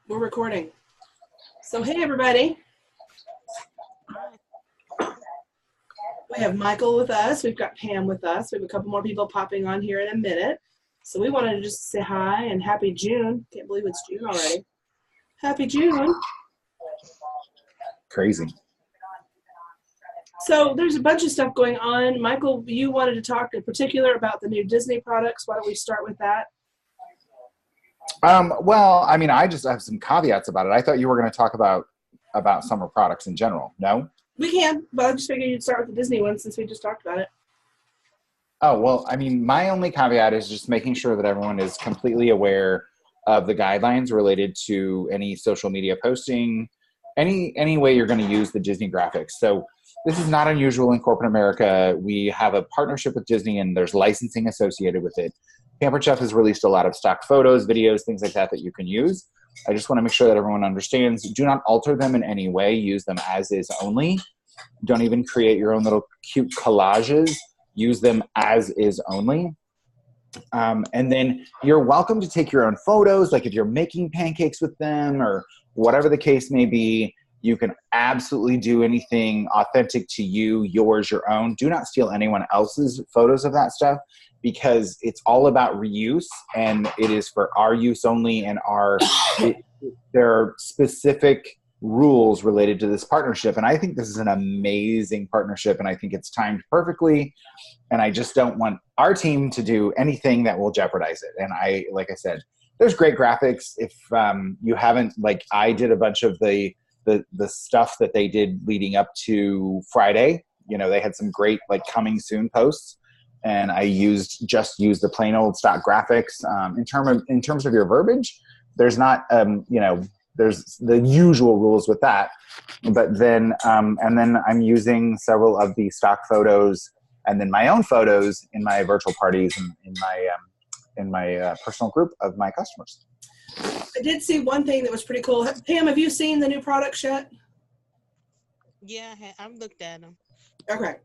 We're recording. So, hey, everybody. We have Michael with us. We've got Pam with us. We have a couple more people popping on here in a minute. So we wanted to just say hi and happy June. Can't believe it's June already. Happy June. Crazy. So there's a bunch of stuff going on. Michael, you wanted to talk in particular about the new Disney products. Why don't we start with that? Well, I mean, I just have some caveats about it. I thought you were going to talk about summer products in general. No? We can, but I just figured you'd start with the Disney one since we just talked about it. Oh, well, I mean, my only caveat is just making sure that everyone is completely aware of the guidelines related to any social media posting, any way you're going to use the Disney graphics. So this is not unusual in corporate America. We have a partnership with Disney and there's licensing associated with it. Pampered Chef has released a lot of stock photos, videos, things like that you can use. I just want to make sure that everyone understands. Do not alter them in any way. Use them as is only. Don't even create your own little cute collages. Use them as is only. And then you're welcome to take your own photos. Like if you're making pancakes with them or whatever the case may be, you can absolutely do anything authentic to you, yours, your own. Do not steal anyone else's photos of that stuff because it's all about reuse and it is for our use only and there are specific rules related to this partnership. And I think this is an amazing partnership and I think it's timed perfectly. And I just don't want our team to do anything that will jeopardize it. And like I said, there's great graphics. If you haven't, like I did a bunch of the stuff that they did leading up to Friday. You know, they had some great like coming soon posts. And I just used the plain old stock graphics. In terms of your verbiage, there's not, there's the usual rules with that. But then, and then I'm using several of the stock photos and then my own photos in my virtual parties and in my personal group of my customers. I did see one thing that was pretty cool. Pam, have you seen the new products yet? Yeah, I've looked at them. Okay.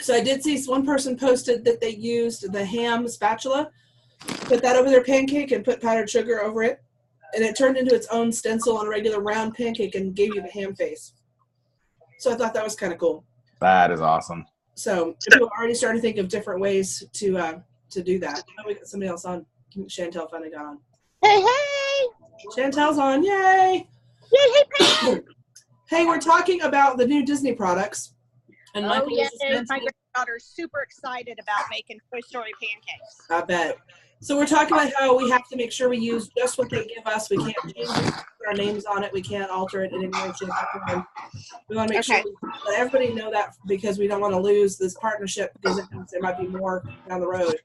So I did see one person posted that they used the ham spatula, put that over their pancake and put powdered sugar over it. And it turned into its own stencil on a regular round pancake and gave you the ham face. So I thought that was kind of cool. That is awesome. So people already started to think of different ways to do that. Oh, we got somebody else on. Chantel finally got on. Hey, hey! Chantel's on. Yay! Yay, hey, Pam! Hey, we're talking about the new Disney products. And Oh, yes, my granddaughter's super excited about making Toy Story pancakes. I bet. So we're talking about how we have to make sure we use just what they give us. We can't change it, put our names on it. We can't alter it in any way, shape, or form. We want to make sure we let everybody know that because we don't want to lose this partnership because it means there might be more down the road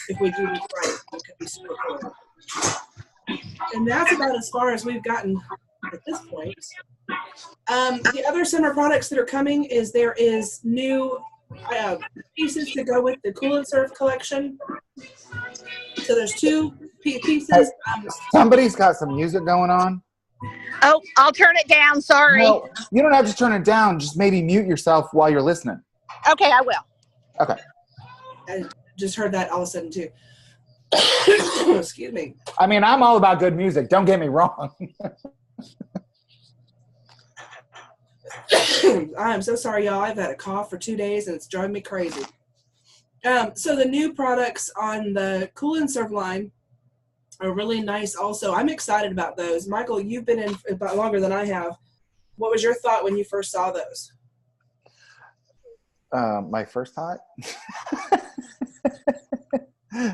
if we do this right. It could be super cool. And that's about as far as we've gotten at this point. The other summer products that are coming is there is new pieces to go with the Cool and Surf collection. So there's two pieces. Somebody's got some music going on. Oh, I'll turn it down. Sorry. No, you don't have to turn it down. Just maybe mute yourself while you're listening. Okay, I will. Okay. I just heard that all of a sudden too. Excuse me. I mean, I'm all about good music. Don't get me wrong. I'm so sorry, y'all. I've had a cough for 2 days and it's driving me crazy. So the new products on the Cool and Serve line are really nice also. I'm excited about those. Michael, you've been in about longer than I have. What was your thought when you first saw those? My first thought?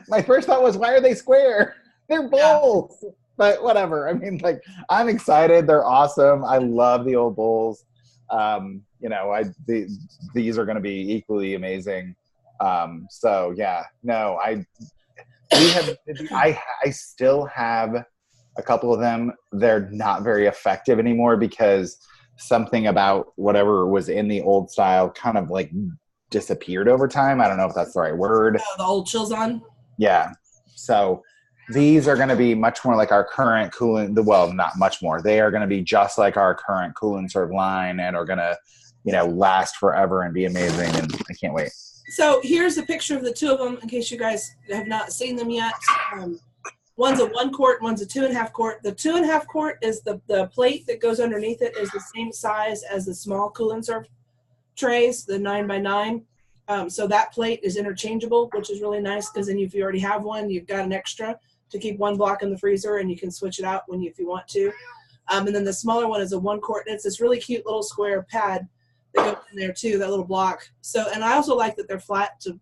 My first thought was, why are they square? They're bowls. Yeah. But whatever. I mean, like, I'm excited. They're awesome. I love the old bowls. These are going to be equally amazing. So yeah, no, I still have a couple of them. They're not very effective anymore because something about whatever was in the old style kind of like disappeared over time. I don't know if that's the right word. Oh, the old Chills-On? Yeah. So these are going to be much more like our current not much more. They are going to be just like our current Cool and Serve line and are going to, last forever and be amazing. And I can't wait. So here's a picture of the two of them in case you guys have not seen them yet. One's a 1 quart, one's a 2.5 quart. The 2.5 quart is the plate that goes underneath it is the same size as the small cool and serve trays, the 9x9. So that plate is interchangeable, which is really nice because then if you already have one, you've got an extra to keep one block in the freezer, and you can switch it out if you want to. And then the smaller one is a 1 quart, and it's this really cute little square pad that goes in there too, that little block. So, and I also like that they're flat to,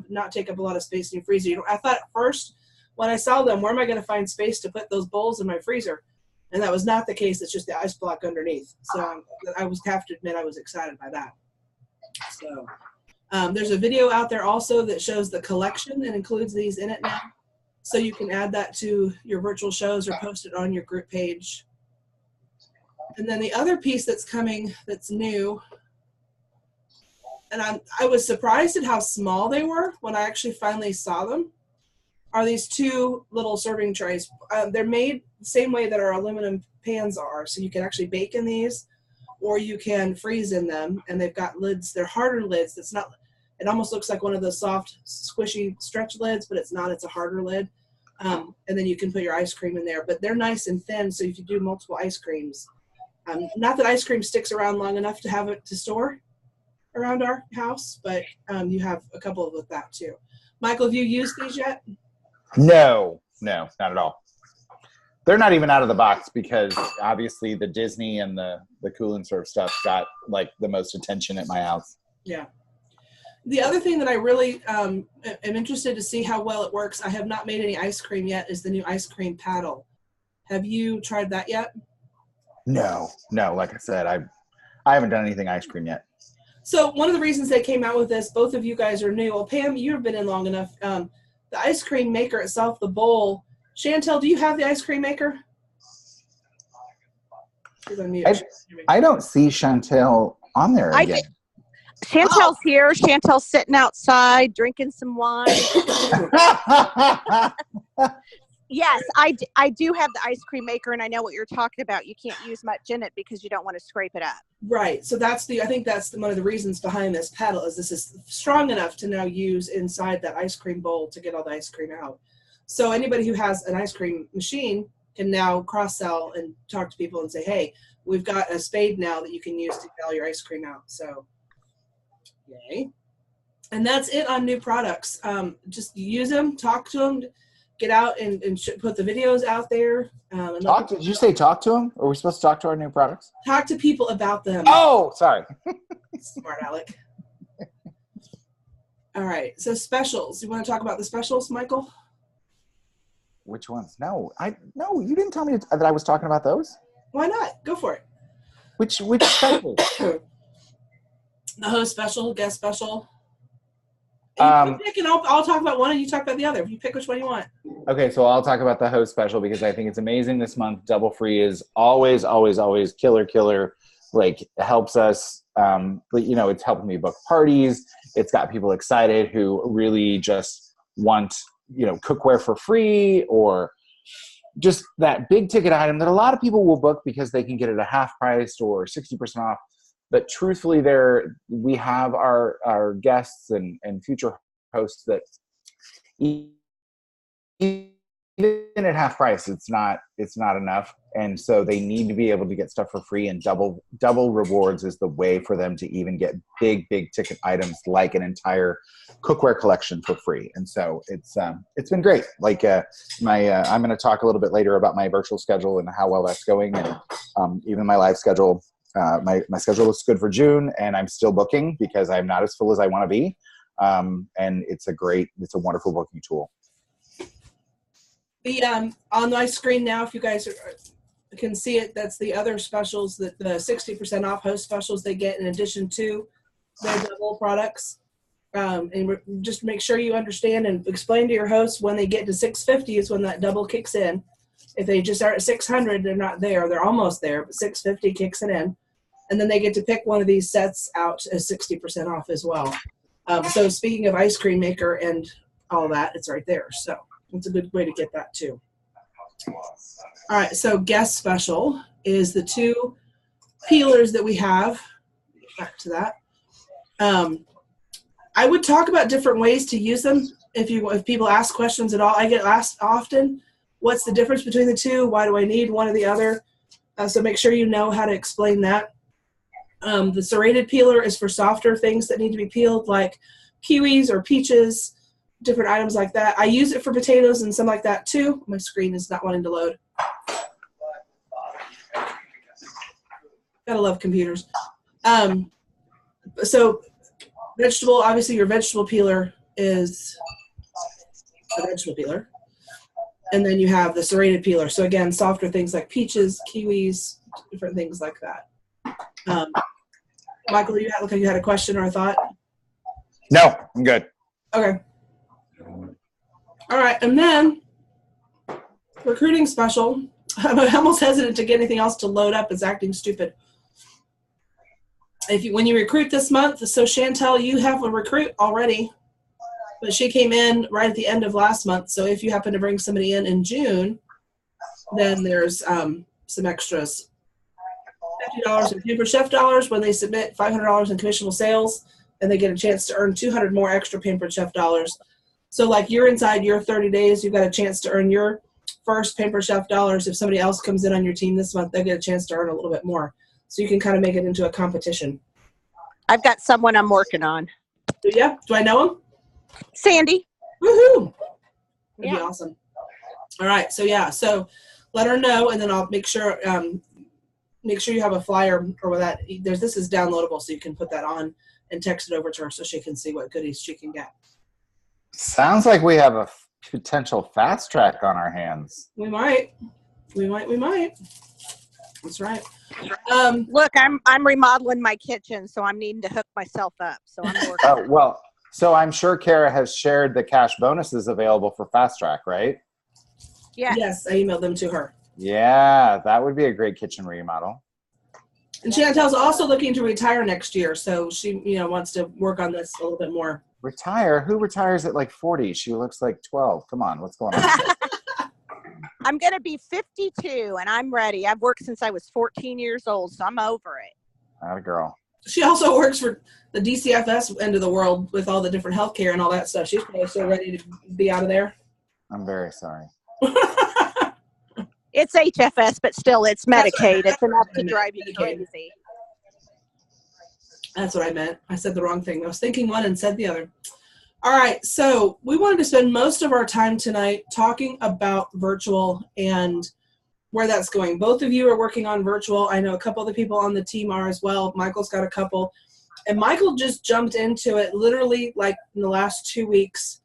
not take up a lot of space in your freezer. I thought at first when I saw them, where am I going to find space to put those bowls in my freezer? And that was not the case. It's just the ice block underneath. So I have to admit I was excited by that. So there's a video out there also that shows the collection and includes these in it now. So you can add that to your virtual shows or post it on your group page. And then the other piece that's coming that's new, and I was surprised at how small they were when I actually finally saw them, are these 2 little serving trays. They're made the same way that our aluminum pans are. So you can actually bake in these, or you can freeze in them. And they've got lids. They're harder lids. It almost looks like one of those soft, squishy stretch lids, but it's not. It's a harder lid. And then you can put your ice cream in there. But they're nice and thin, so if you do multiple ice creams. Not that ice cream sticks around long enough to have it to store around our house, but you have a couple with that too. Michael, have you used these yet? No, not at all. They're not even out of the box because obviously the Disney and the cool and serve stuff got like the most attention at my house. Yeah. The other thing that I really am interested to see how well it works, I have not made any ice cream yet, is the new ice cream paddle. Have you tried that yet? No. Like I said, I haven't done anything ice cream yet. So one of the reasons they came out with this, both of you guys are new. Well, Pam, you've been in long enough. The ice cream maker itself, the bowl. Chantel, do you have the ice cream maker? She's on mute. I don't see Chantel on there again. Chantel's here. Chantel's sitting outside drinking some wine. Yes, I do have the ice cream maker, and I know what you're talking about. You can't use much in it because you don't want to scrape it up. Right. So I think that's one of the reasons behind this paddle is this is strong enough to now use inside that ice cream bowl to get all the ice cream out. So anybody who has an ice cream machine can now cross-sell and talk to people and say, hey, we've got a spade now that you can use to get all your ice cream out. So, yay. And that's it on new products. Just use them, talk to them, get out and put the videos out there. Did you say talk to them? Are we supposed to talk to our new products? Talk to people about them. Oh, sorry. Smart Alec. All right. So specials. You want to talk about the specials, Michael? Which ones? No, you didn't tell me that I was talking about those. Why not? Go for it. Which specials? The host special, guest special. You pick and I'll talk about one and you talk about the other. You pick which one you want. Okay, so I'll talk about the host special because I think it's amazing this month. Double Free is always killer. Like, it helps us. It's helping me book parties. It's got people excited who really just want, cookware for free, or just that big ticket item that a lot of people will book because they can get it at half price or 60% off. But truthfully, we have our guests and future hosts that even at half price, it's not enough, and so they need to be able to get stuff for free. And double rewards is the way for them to even get big ticket items like an entire cookware collection for free. And so it's been great. Like I'm going to talk a little bit later about my virtual schedule and how well that's going, and even my live schedule. My schedule looks good for June, and I'm still booking because I'm not as full as I want to be. And it's a wonderful booking tool. The on my screen now, if you guys can see it, that's the other specials, that the 60% off host specials they get in addition to their double products. And just make sure you understand and explain to your hosts when they get to 650 is when that double kicks in. If they just are at 600, they're not there. They're almost there, but 650 kicks it in. And then they get to pick one of these sets out as 60% off as well. So speaking of ice cream maker and all that, it's right there. So it's a good way to get that too. All right, so guest special is the 2 peelers that we have. Back to that. I would talk about different ways to use them if people ask questions at all. I get asked often. what's the difference between the two? Why do I need one or the other? So make sure you know how to explain that. The serrated peeler is for softer things that need to be peeled, like kiwis or peaches, different items like that. I use it for potatoes and some like that too. My screen is not wanting to load. Gotta love computers. So vegetable, obviously your vegetable peeler is a vegetable peeler. And then you have the serrated peeler. So again, softer things like peaches, kiwis, different things like that. Michael, you look like you had a question or a thought? No, I'm good. Okay. All right, and then recruiting special. I'm almost hesitant to get anything else to load up. It's acting stupid. When you recruit this month, so Chantel, you have a recruit already, but she came in right at the end of last month. So if you happen to bring somebody in June, then there's some extras. $50 in Pampered Chef dollars when they submit $500 in commissionable sales, and they get a chance to earn 200 more extra Pampered Chef dollars. So like you're inside your 30 days, you've got a chance to earn your first Pampered Chef dollars. If somebody else comes in on your team this month, they get a chance to earn a little bit more. So you can kind of make it into a competition. I've got someone I'm working on. Yeah, do I know him? Sandy. Woohoo! That'd Yeah. be awesome. All right, so yeah, so let her know, and then I'll make sure you have a flyer or that. This is downloadable, so you can put that on and text it over to her so she can see what goodies she can get. Sounds like we have a potential fast track on our hands. We might. That's right. Look, I'm remodeling my kitchen, so I'm needing to hook myself up. So I'm working. Oh, well, so I'm sure Kara has shared the cash bonuses available for fast track, right? Yeah. Yes, I emailed them to her. Yeah, that would be a great kitchen remodel. And Chantel's also looking to retire next year, so she, wants to work on this a little bit more. Retire? Who retires at like 40? She looks like 12. Come on, what's going on? I'm going to be 52, and I'm ready. I've worked since I was 14 years old, so I'm over it. Not a girl. She also works for the DCFS end of the world with all the different healthcare and all that stuff. She's probably so ready to be out of there. I'm very sorry. It's HFS, but still, it's Medicaid. It's enough to drive you crazy. That's what I meant. I said the wrong thing. I was thinking one and said the other. All right, so we wanted to spend most of our time tonight talking about virtual and where that's going. Both of you are working on virtual. I know a couple of the people on the team are as well. Michael's got a couple. And Michael just jumped into it literally like in the last 2 weeks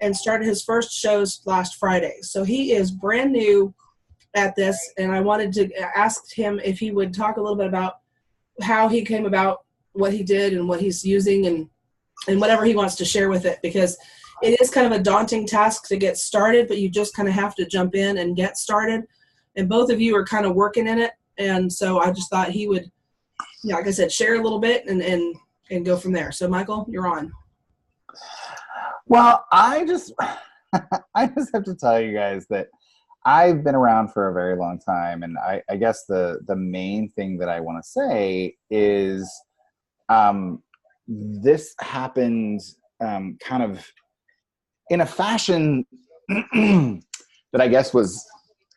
and started his first shows last Friday. So he is brand new at this, and I wanted to ask him if he would talk a little bit about how he came about what he did and what he's using and whatever he wants to share with it, because it is kind of a daunting task to get started, but you just kind of have to jump in and get started. And both of you are kind of working in it. And so I just thought he would, like I said, share a little bit and go from there. So Michael, you're on. Well, I just have to tell you guys that I've been around for a very long time. And I guess the main thing that I want to say is, this happened kind of in a fashion that I guess was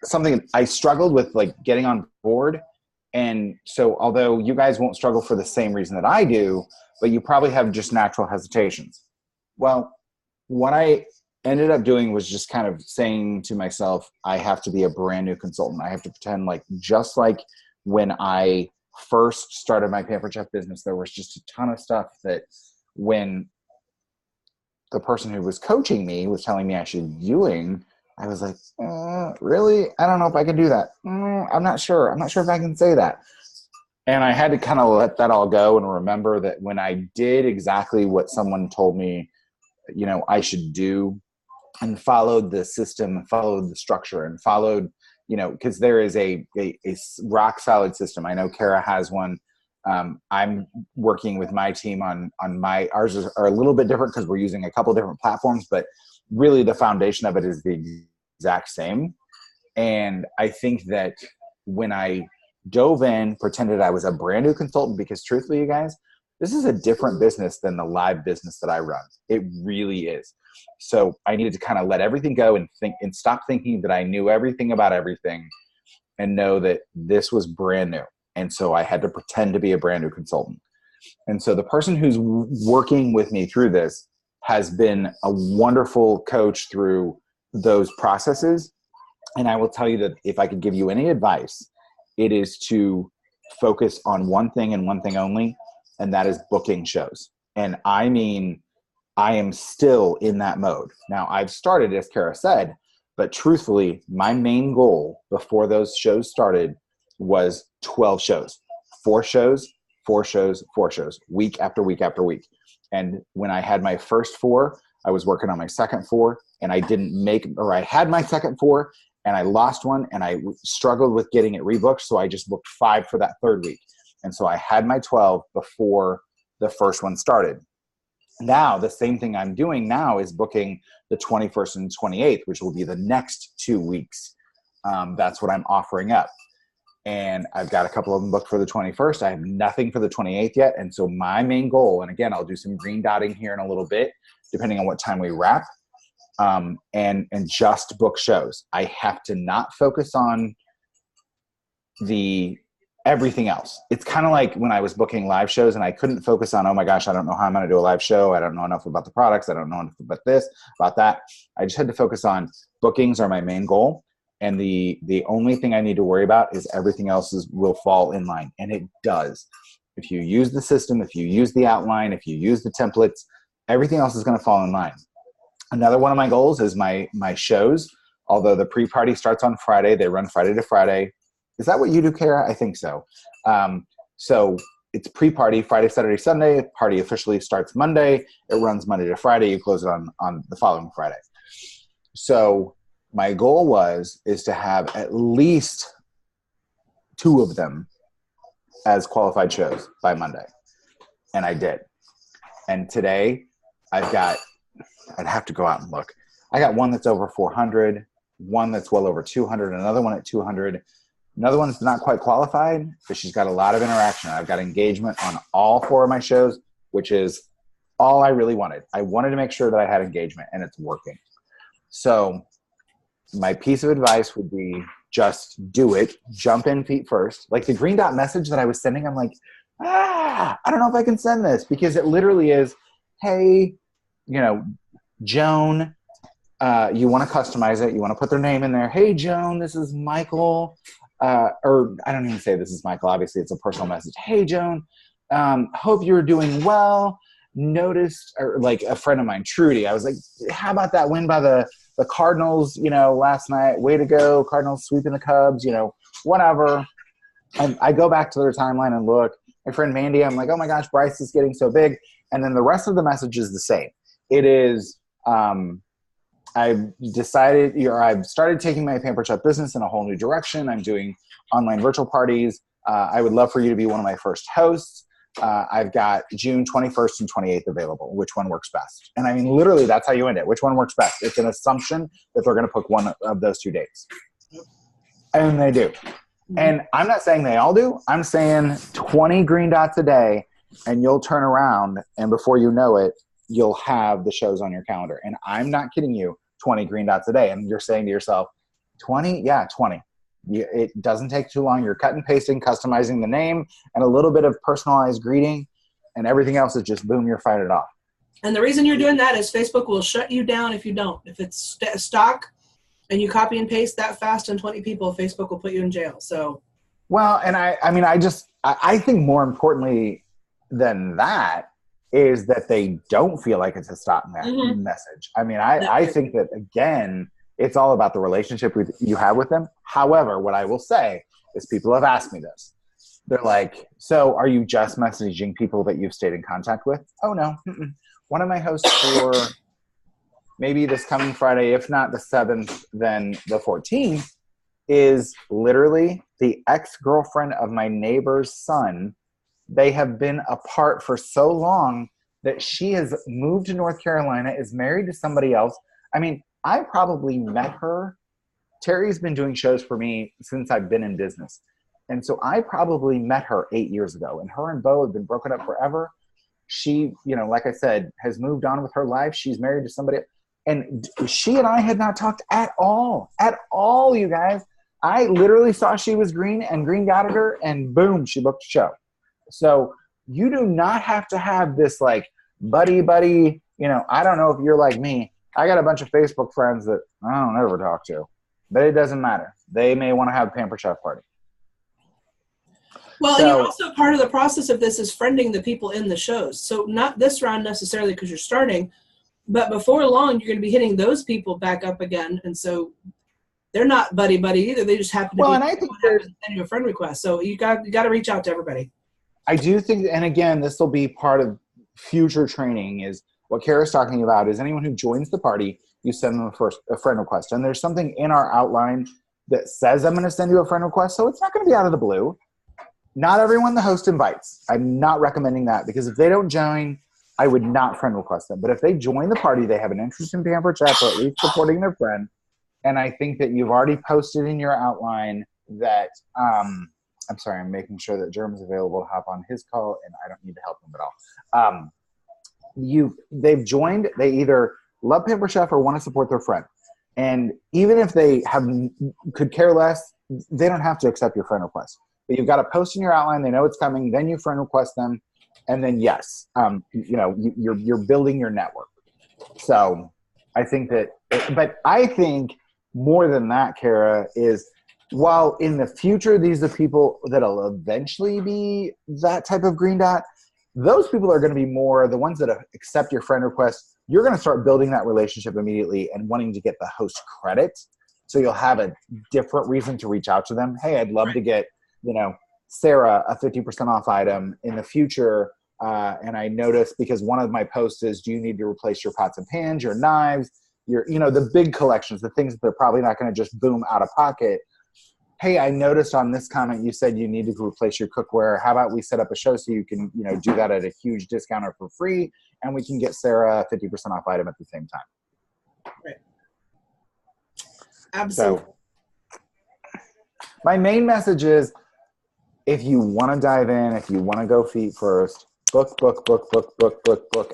something I struggled with, like getting on board. And so although you guys won't struggle for the same reason that I do, but you probably have just natural hesitations. Well, what I ended up doing was just kind of saying to myself, I have to be a brand new consultant. I have to pretend like, just like when I first started my Pampered Chef business, there was just a ton of stuff that when the person who was coaching me was telling me I should be doing, I was like, really? I don't know if I can do that. I'm not sure. I'm not sure if I can say that. And I had to kind of let that all go and remember that when I did exactly what someone told me, I should do, and followed the system, followed the structure, and followed, because there is a rock solid system. I know Kara has one. I'm working with my team on ours are a little bit different because we're using a couple different platforms, but really the foundation of it is the exact same. And I think that when I dove in, pretended I was a brand new consultant, because truthfully, you guys, this is a different business than the live business that I run. It really is. So I needed to kind of let everything go and think and stop thinking that I knew everything about everything and know that this was brand new. And so I had to pretend to be a brand new consultant. And so the person who's working with me through this has been a wonderful coach through those processes. And I will tell you that if I could give you any advice, it is to focus on one thing and one thing only, and that is booking shows. And I mean, I am still in that mode. Now, I've started, as Kara said, but truthfully, my main goal before those shows started was 12 shows, 4 shows, 4 shows, 4 shows, week after week after week. And when I had my first 4, I was working on my second 4, and I didn't make, or I had my second 4 and I lost one, and I struggled with getting it rebooked. So I just booked 5 for that third week. And so I had my 12 before the first one started. Now, the same thing I'm doing now is booking the 21st and 28th, which will be the next 2 weeks. That's what I'm offering up. And I've got a couple of them booked for the 21st. I have nothing for the 28th yet. And so my main goal, and again, I'll do some green dotting here in a little bit, depending on what time we wrap, and just book shows. I have to not focus on the everything else. It's kind of like when I was booking live shows and I couldn't focus on, oh my gosh, I don't know how I'm going to do a live show. I don't know enough about the products. I don't know enough about this, about that. I just had to focus on bookings are my main goal. And the only thing I need to worry about is everything else will fall in line. And it does. If you use the system, if you use the outline, if you use the templates, everything else is going to fall in line. Another one of my goals is my shows. Although the pre-party starts on Friday, they run Friday to Friday. Is that what you do, Kara? I think so. So it's pre-party, Friday, Saturday, Sunday. Party officially starts Monday. It runs Monday to Friday. You close it on the following Friday. So my goal is to have at least 2 of them as qualified shows by Monday. And I did. And today I'd have to go out and look. I got one that's over 400, one that's well over 200, another one at 200. Another one's not quite qualified, but she's got a lot of interaction. I've got engagement on all 4 of my shows, which is all I really wanted. I wanted to make sure that I had engagement, and it's working. So my piece of advice would be just do it. Jump in feet first. Like the green dot message that I was sending, I'm like, I don't know if I can send this, because it literally is, hey, Joan, you want to customize it. You want to put their name in there. Hey, Joan, this is Michael. Or I don't even say this is Michael. Obviously, it's a personal message. Hey, Joan, hope you're doing well. Noticed, or like a friend of mine, Trudy, I was like, how about that win by the Cardinals, last night? Way to go. Cardinals sweeping the Cubs, whatever. And I go back to their timeline and look. My friend Mandy, I'm like, oh my gosh, Bryce is getting so big. And then the rest of the message is the same. It is, I've decided, I've started taking my Pampered Chef business in a whole new direction. I'm doing online virtual parties. I would love for you to be one of my first hosts. I've got June 21st and 28th available. Which one works best? And I mean, literally, that's how you end it. Which one works best? It's an assumption that they're going to pick one of those 2 dates. And they do. And I'm not saying they all do. I'm saying 20 green dots a day, and you'll turn around, and before you know it, you'll have the shows on your calendar. And I'm not kidding you, 20 green dots a day. And you're saying to yourself, 20? Yeah, 20. It doesn't take too long. You're cut and pasting, customizing the name, and a little bit of personalized greeting, and everything else is just boom, you're fired it off. And the reason you're doing that is Facebook will shut you down if you don't. If it's stock and you copy and paste that fast on 20 people, Facebook will put you in jail. So, well, and I think more importantly than that is that they don't feel like it's a stock message. I mean, I think that, again, it's all about the relationship you have with them. However, what I will say is people have asked me this. They're like, so are you just messaging people that you've stayed in contact with? Oh, no. One of my hosts for maybe this coming Friday, if not the 7th, then the 14th, is literally the ex-girlfriend of my neighbor's son. They have been apart for so long that she has moved to North Carolina, is married to somebody else. I mean, I probably met her. Terry's been doing shows for me since I've been in business. And so I probably met her 8 years ago, and her and Bo have been broken up forever. She, like I said, has moved on with her life. She's married to somebody. And she and I had not talked at all, you guys. I literally saw she was green and green got at her and boom, she booked a show. So you do not have to have this like buddy, I don't know if you're like me. I got a bunch of Facebook friends that I don't ever talk to, but it doesn't matter. They may want to have a Pampered Chef party. Well, and you're also part of the process of this is friending the people in the shows. So not this round necessarily because you're starting, but before long, you're going to be hitting those people back up again. And so they're not buddy either. They just happen to and I think send you a friend request. So you got to reach out to everybody. I do think, and again, this will be part of future training is what Kara's talking about is anyone who joins the party, you send them a friend request. And there's something in our outline that says I'm going to send you a friend request. So it's not going to be out of the blue. Not everyone the host invites. I'm not recommending that because if they don't join, I would not friend request them. But if they join the party, they have an interest in Pampered Chef or at least supporting their friend. And I think that you've already posted in your outline that, I'm sorry, I'm making sure that Jerem's available to hop on his call and I don't need to help him at all. They've joined, they either love Pampered Chef or want to support their friend. And even if they could care less, they don't have to accept your friend request. But you've got to post in your outline. They know it's coming. Then you friend request them, and then yes, you're building your network. So I think that, but I think more than that, Kara, is while in the future these are people that'll eventually be that type of green dot. Those people are going to be more the ones that accept your friend request. You're going to start building that relationship immediately and wanting to get the host credit. So you'll have a different reason to reach out to them. Hey, I'd love to get, Sarah a 50% off item in the future. And I noticed because one of my posts is, do you need to replace your pots and pans, your knives, the big collections, the things that they're probably not going to just boom out of pocket. Hey, I noticed on this comment you said you need to replace your cookware. How about we set up a show so you can, do that at a huge discount or for free, and we can get Sarah a 50% off item at the same time. Right. Absolutely. So, my main message is, if you want to dive in, if you want to go feet first, book,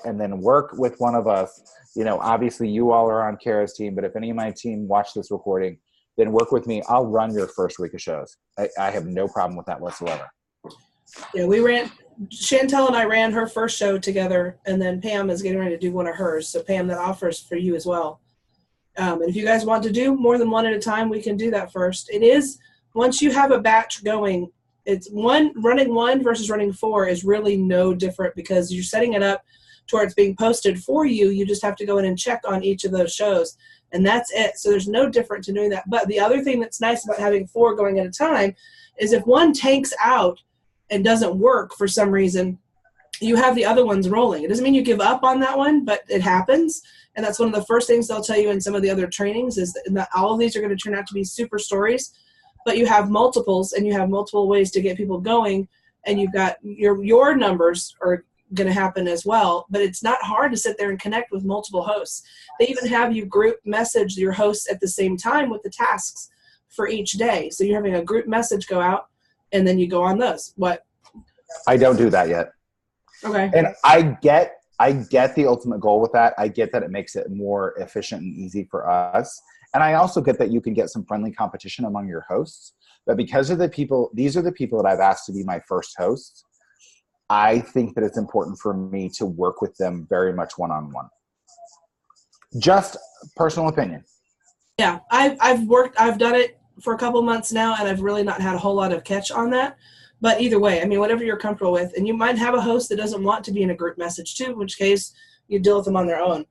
and then work with one of us. Obviously you all are on Kara's team, but if any of my team watch this recording, then work with me. I'll run your first week of shows. I have no problem with that whatsoever. Yeah, Chantel and I ran her first show together, and then Pam is getting ready to do one of hers. So Pam, that offers for you as well. And if you guys want to do more than one at a time, we can do that first. It is, once you have a batch going, it's running one versus running four is really no different because you're setting it up to where it's being posted for you. You just have to go in and check on each of those shows, and that's it. So there's no different to doing that. But the other thing that's nice about having four going at a time is if one tanks out and doesn't work for some reason, you have the other ones rolling. It doesn't mean you give up on that one, but it happens. And that's one of the first things they'll tell you in some of the other trainings is that all of these are going to turn out to be super stories, but you have multiples and you have multiple ways to get people going, and you've got your numbers are going to happen as well. But it's not hard to sit there and connect with multiple hosts. They even have you group message your hosts at the same time with the tasks for each day. So you're having a group message go out and then you go on those. What? I don't do that yet. Okay. And I get the ultimate goal with that. I get that it makes it more efficient and easy for us. And I also get that you can get some friendly competition among your hosts. But because of these are the people that I've asked to be my first hosts, I think that it's important for me to work with them very much one-on-one. Just personal opinion. Yeah, I've done it for a couple months now, and I've really not had a whole lot of catch on that. But either way, I mean, whatever you're comfortable with. And you might have a host that doesn't want to be in a group message too, in which case you deal with them on their own.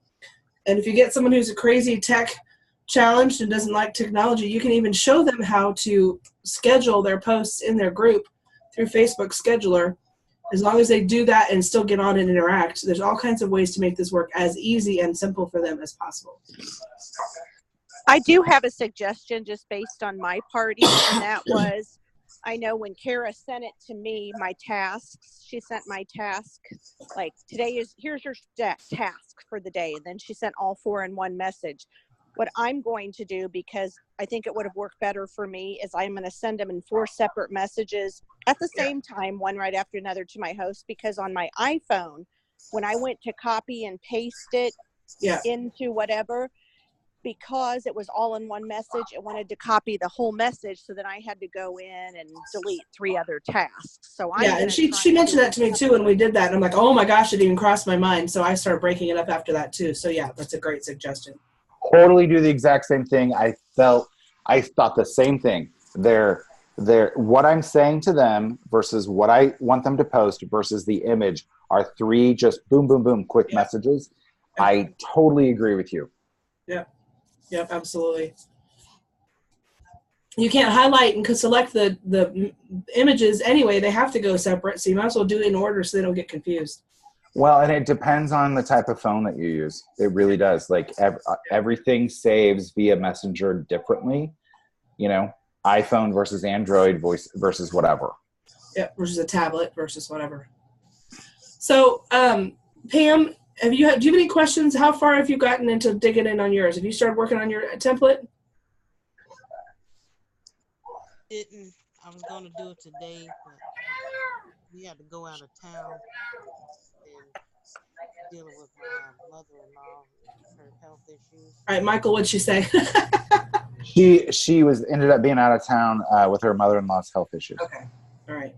And if you get someone who's a crazy tech challenged and doesn't like technology, you can even show them how to schedule their posts in their group through Facebook Scheduler. As long as they do that and still get on and interact, there's all kinds of ways to make this work as easy and simple for them as possible. I do have a suggestion just based on my party, and that was, I know when Kara sent it to me, my tasks, she sent my task, like here's your task for the day. And then she sent all four in one message. What I'm going to do, because I think it would have worked better for me, is I'm going to send them in 4 separate messages at the same time, one right after another to my host, because on my iPhone, when I went to copy and paste it, Yeah. into whatever. Because it was all in one message, it wanted to copy the whole message, so then I had to go in and delete 3 other tasks. So I'm Yeah, gonna and she try and mentioned do that to me too when we did that. And I'm like, oh my gosh, it didn't even cross my mind. So I started breaking it up after that too. So yeah, that's a great suggestion. Totally do the exact same thing. I thought the same thing. They're what I'm saying to them versus what I want them to post versus the image are 3 just boom, boom, boom, quick messages. I totally agree with you. Yep, absolutely. You can't highlight and select the images anyway. They have to go separate, so you might as well do it in order so they don't get confused. Well, and it depends on the type of phone that you use. It really does. Like everything saves via Messenger differently. You know, iPhone versus Android, voice versus whatever. Yeah, versus a tablet versus whatever. So, Pam, do you have any questions? How far have you gotten into digging in on yours? Have you started working on your template? Didn't. I was gonna do it today, but we had to go out of town and dealing with my mother-in-law and her health issues. All right, Michael, what'd she say? She ended up being out of town with her mother-in-law's health issues. Okay, all right.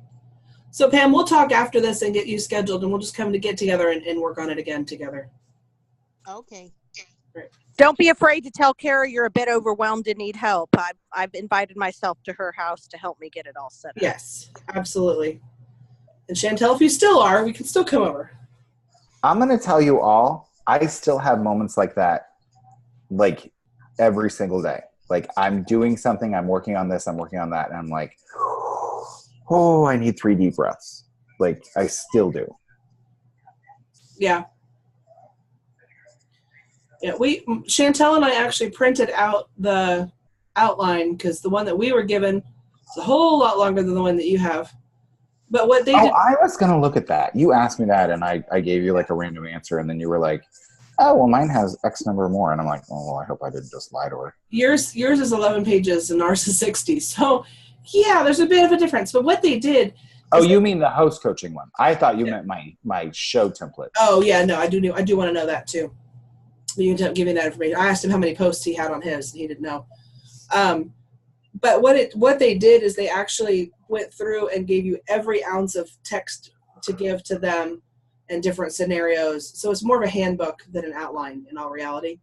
So Pam, we'll talk after this and get you scheduled, and we'll just come to get together and work on it again together. Okay. Don't be afraid to tell Kara you're a bit overwhelmed and need help. I've invited myself to her house to help me get it all set up. Yes, absolutely. And Chantel, if you still are, we can still come over. I'm going to tell you all, I still have moments like that, like every single day. Like I'm doing something, I'm working on this, I'm working on that, and I'm like, oh, I need 3 deep breaths. Like I still do. Yeah. Yeah, Chantel and I actually printed out the outline because the one that we were given is a whole lot longer than the one that you have. But what they did. I was going to look at that. You asked me that, and I gave you like a random answer, and then you were like, oh, well, mine has X number more. And I'm like, oh, well, I hope I didn't just lie to her. Yours is 11 pages and ours is 60. So, yeah, there's a bit of a difference. But what they did. Oh, you mean the host coaching one? I thought you meant my show template. Oh, yeah, no, I do want to know that too. You ended up giving that information. I asked him how many posts he had on his, and he didn't know. But what they did is they actually went through and gave you every ounce of text to give to them and different scenarios. So it's more of a handbook than an outline in all reality.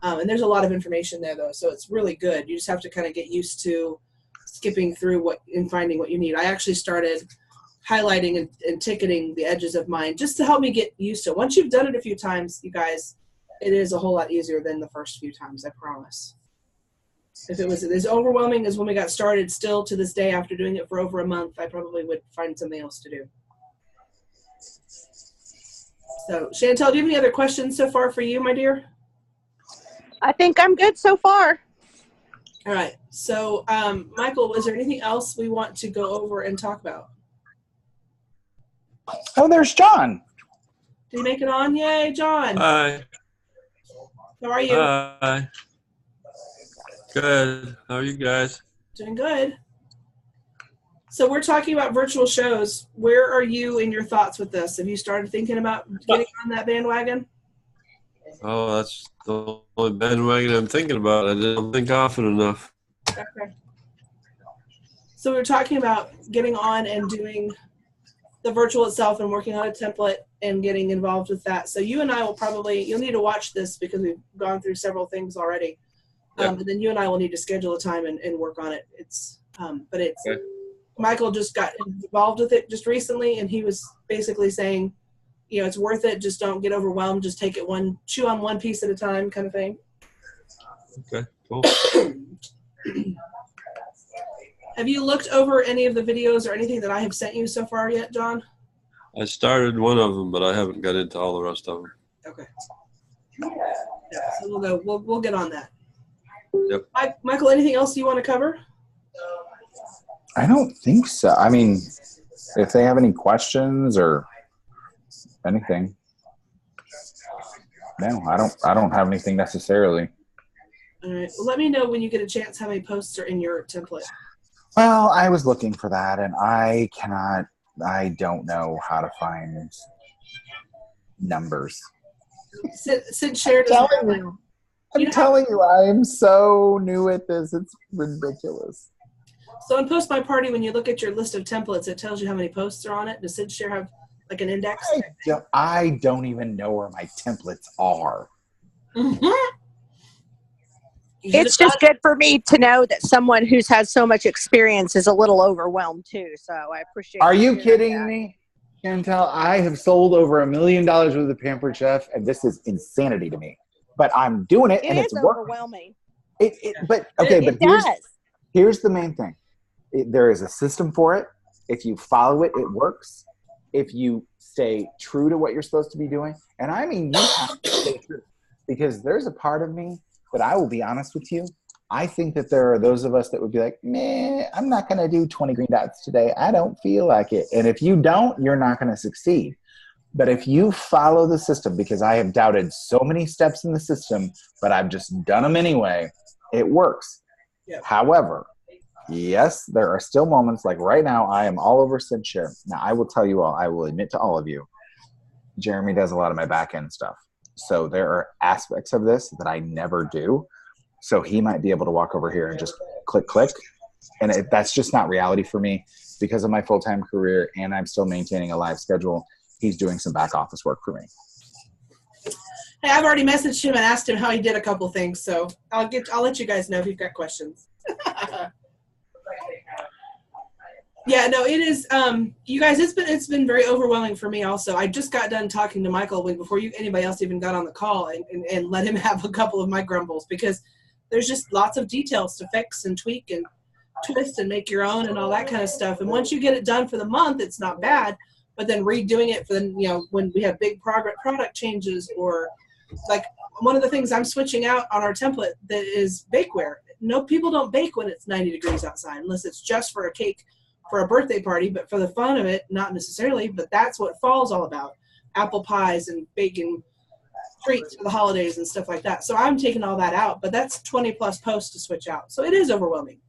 And there's a lot of information there, though, so it's really good. You just have to kind of get used to skipping through and finding what you need. I actually started highlighting and ticketing the edges of mine just to help me get used to it. Once you've done it a few times, you guys, it is a whole lot easier than the first few times, I promise. If it was as overwhelming as when we got started, still to this day, after doing it for over a month, I probably would find something else to do. So, Chantel, do you have any other questions so far for you, my dear? I think I'm good so far. All right. So, Michael, is there anything else we want to go over and talk about? Oh, there's John. Did he make it on? Yay, John. Hi. How are you? Hi. Good. How are you guys? Doing good. So we're talking about virtual shows. Where are you in your thoughts with this? Have you started thinking about getting on that bandwagon? Oh, that's the only bandwagon I'm thinking about. I didn't think often enough. Okay. So we're talking about getting on and doing the virtual itself and working on a template and getting involved with that. So you and I will probably, you'll need to watch this because we've gone through several things already. And then you and I will need to schedule a time and work on it. Okay. Michael just got involved with it just recently, and he was basically saying, you know, it's worth it. Just don't get overwhelmed. Just take it chew on one piece at a time kind of thing. Okay, cool. Have you looked over any of the videos or anything that I have sent you so far yet, John? I started one of them, but I haven't got into all the rest of them. Okay. Yeah, so we'll get on that. Yep. Michael, anything else you want to cover? I don't think so. I mean, if they have any questions or anything. No, I don't have anything necessarily. All right. Well, let me know when you get a chance how many posts are in your template. Well, I was looking for that, and I don't know how to find numbers. Sid shared. I'm telling you, I am so new at this. It's ridiculous. So in Post My Party, when you look at your list of templates, it tells you how many posts are on it. Does Sid Share have like an index? I don't even know where my templates are. Mm-hmm. It's just good for me to know that someone who's had so much experience is a little overwhelmed too. So I appreciate. Are you kidding me, Chantel? I have sold over $1 million worth of Pampered Chef, and this is insanity to me. But I'm doing it, and it's overwhelming. But here's the main thing. There is a system for it. If you follow it, it works. If you stay true to what you're supposed to be doing, and I mean you have to stay true, because there's a part of me that I will be honest with you. I think that there are those of us that would be like, meh, I'm not going to do 20 green dots today. I don't feel like it. And if you don't, you're not going to succeed. But if you follow the system, because I have doubted so many steps in the system, but I've just done them anyway, it works. Yep. However, yes, there are still moments like right now, I am all over Sid Share. Now, I will tell you all, I will admit to all of you, Jeremy does a lot of my back end stuff. So there are aspects of this that I never do. So he might be able to walk over here and just click. And that's just not reality for me because of my full-time career, and I'm still maintaining a live schedule. He's doing some back office work for me. Hey, I've already messaged him and asked him how he did a couple things. So I'll let you guys know if you've got questions. Yeah, no, it is. You guys, it's been very overwhelming for me also. I just got done talking to Michael before anybody else even got on the call and let him have a couple of my grumbles, because there's just lots of details to fix and tweak and twist and make your own and all that kind of stuff. And once you get it done for the month, it's not bad. But then redoing it for when we have big product changes, or like one of the things I'm switching out on our template that is bakeware. No, people don't bake when it's 90 degrees outside unless it's just for a cake for a birthday party, but for the fun of it, not necessarily, but that's what fall's all about. Apple pies and baking treats for the holidays and stuff like that. So I'm taking all that out, but that's 20 plus posts to switch out. So it is overwhelming.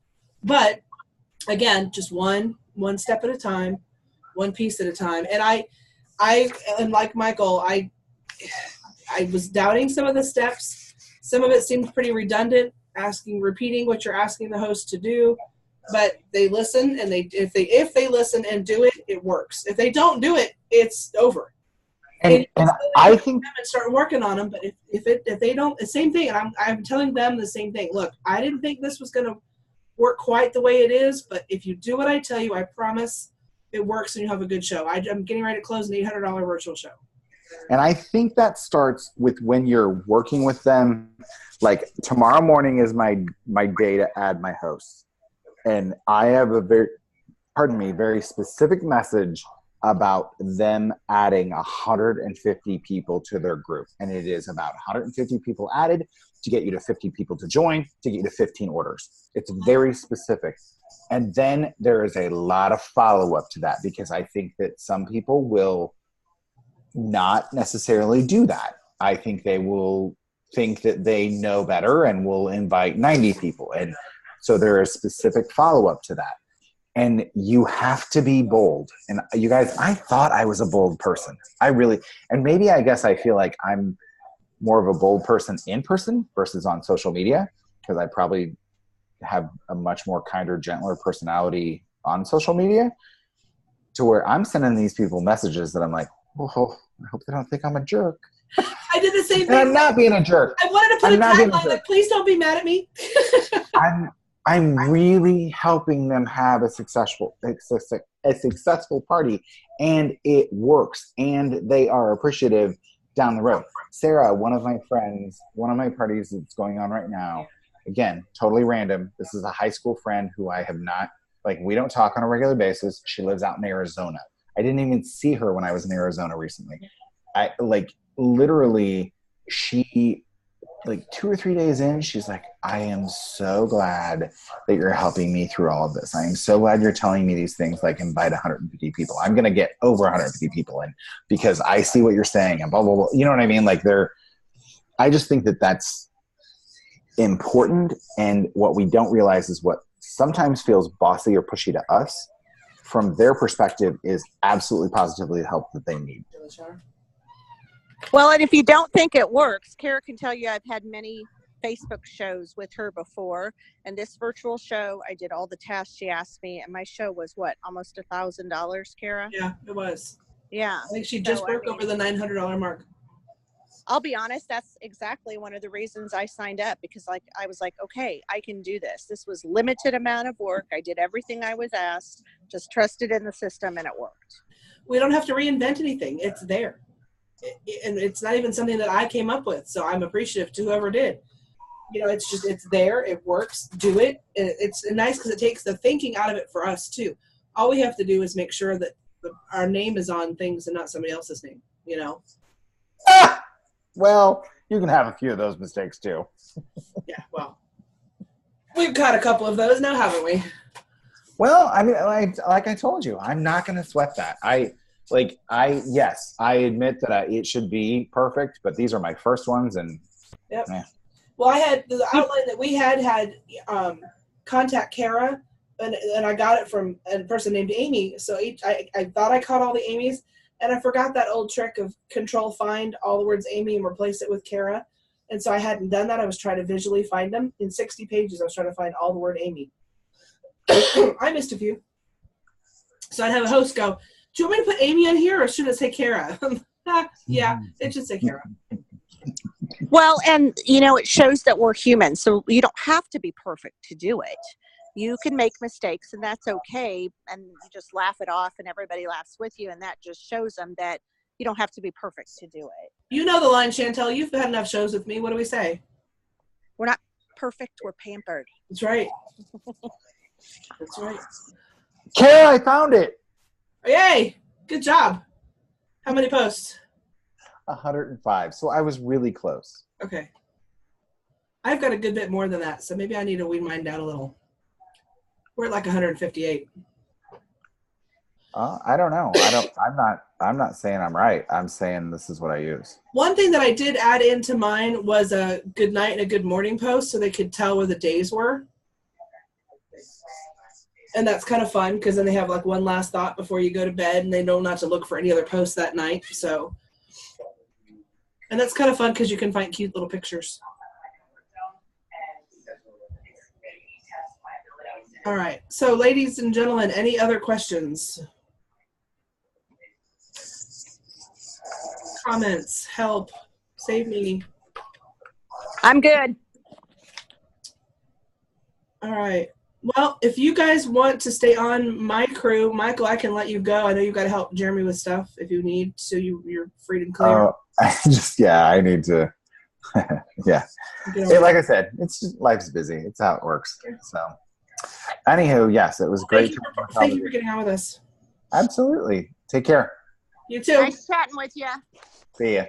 But again, just one step at a time, one piece at a time. And I am like Michael, I was doubting some of the steps. Some of it seemed pretty redundant, repeating what you're asking the host to do. But they listen, and if they listen and do it, it works. If they don't do it, it's over. And I think and start working on them. But if they don't, the same thing. And I'm telling them the same thing. Look, I didn't think this was going to work quite the way it is, but if you do what I tell you, I promise it works, and you have a good show. I'm getting ready to close an $800 virtual show. And I think that starts with when you're working with them. Like tomorrow morning is my day to add my hosts. And I have a very specific message about them adding 150 people to their group. And it is about 150 people added to get you to 50 people to join, to get you to 15 orders. It's very specific. And then there is a lot of follow-up to that, because I think that some people will not necessarily do that. I think they will think that they know better and will invite 90 people. And so there is specific follow-up to that. And you have to be bold. And you guys, I thought I was a bold person. And maybe I guess I feel like I'm more of a bold person in person versus on social media, because I probably have a much more kinder, gentler personality on social media, to where I'm sending these people messages that I'm like, oh, I hope they don't think I'm a jerk. I did the same thing. And I'm not being a jerk. I wanted to put a tagline like, please don't be mad at me. I'm really helping them have a successful party, and it works, and they are appreciative down the road. Sarah, one of my parties that's going on right now, again, totally random. This is a high school friend who I have not, we don't talk on a regular basis. She lives out in Arizona. I didn't even see her when I was in Arizona recently. Literally, she, 2 or 3 days in, she's like, I am so glad that you're helping me through all of this. I am so glad you're telling me these things, invite 150 people. I'm going to get over 150 people in because I see what you're saying and blah, blah, blah. You know what I mean? I just think that that's important. And what we don't realize is what sometimes feels bossy or pushy to us, from their perspective, is absolutely positively the help that they need. Well, and if you don't think it works, Kara can tell you I've had many Facebook shows with her before. And this virtual show, I did all the tasks she asked me. And my show was what, almost $1,000, Kara? Yeah, it was. Yeah. I think she just broke over the $900 mark. I'll be honest, that's exactly one of the reasons I signed up, because I was like, okay, I can do this. This was limited amount of work. I did everything I was asked, just trusted in the system, and it worked. We don't have to reinvent anything. It's there. And it's not even something that I came up with. So I'm appreciative to whoever did. It's there. It works. Do it. It's nice because it takes the thinking out of it for us too. All we have to do is make sure that our name is on things and not somebody else's name, Ah! Well, you can have a few of those mistakes too. Yeah, well, we've got a couple of those now, haven't we? Well, I mean, like I told you, I'm not going to sweat that. Yes, I admit that it should be perfect, but these are my first ones, and yep. Yeah. Well, I had the outline that we had contact Kara, and I got it from a person named Amy. So I thought I caught all the Amy's, and I forgot that old trick of Control Find all the words Amy and replace it with Kara. And so I hadn't done that. I was trying to visually find them. In 60 pages, I was trying to find all the word Amy. I missed a few. So I'd have a host go, do you want me to put Amy in here, or should it say Kara? Yeah, it should say Kara. Well, and, it shows that we're human. So you don't have to be perfect to do it. You can make mistakes, and that's okay. And you just laugh it off, and everybody laughs with you. And that just shows them that you don't have to be perfect to do it. You know the line, Chantel. You've had enough shows with me. What do we say? We're not perfect. We're pampered. That's right. That's right. Kara, I found it. Yay! Good job. How many posts? 105. So I was really close. Okay. I've got a good bit more than that, so maybe I need to wean mine down a little. We're at like 158. I don't know. I'm not saying I'm right. I'm saying this is what I use. One thing that I did add into mine was a good night and a good morning post, so they could tell where the days were. And that's kind of fun, because then they have like one last thought before you go to bed, and they know not to look for any other posts that night. So, and that's kind of fun because you can find cute little pictures. All right. So, ladies and gentlemen, any other questions? Comments? Help? Save me. I'm good. All right. Well, if you guys want to stay on my crew, Michael, I can let you go. I know you've got to help Jeremy with stuff if you need, so you're free and clear. I need to. Yeah. Hey, like I said, it's just, life's busy. It's how it works. So, anywho, yes, it was great. Thank you for getting on with us. Absolutely. Take care. You too. Nice chatting with you. See ya.